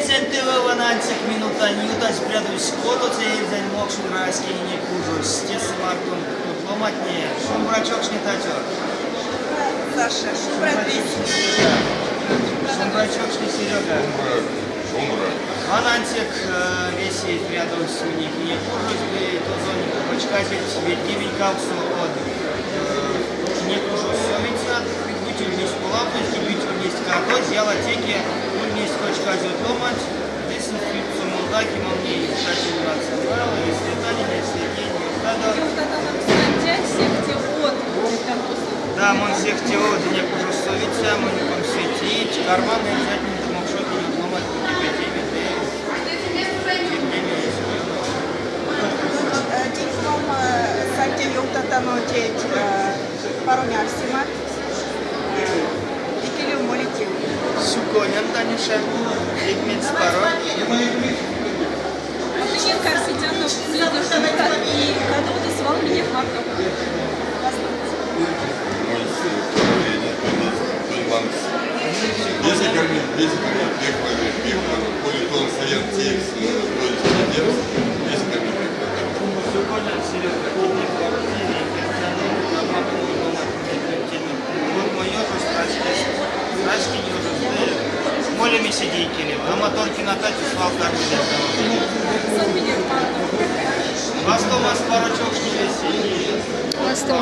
Сентила ванансик минута ньюта спрятусь кото цельзань мокшин райский не кужусь. Стесы мартун ломатнее. Шумбрачок шнитачок. Саша, Шумбрачок шни Серега. Шумбра. Ванансик висит рядом с них. Не кужусь бы то зоне почкать ведь гибель капсу от не кужусь. Совица, быть вместе пулапность, быть вместе като, сделать теки. Есть точка ломать, здесь инструкцию молдаки, мне кстати, у нас собрала, если это не следение, да, он всех теод, не кужу совиться, мы не помсветить, карманы взять не мог что-то не ломать, Диком санте юктатано теть паронясима. Дикилю молитив. Суконян, Таниша, Дикмит Спаро. Мне кажется, тянут следующий и кого-то с вами не фактов. Если кормить, политон, совет, текст, если кормить, Суконян, Серега, вот мое же страшки не уже молями сидейки, а моторки на таче свал кармы. Вас то вас парочок не веселье. Вас то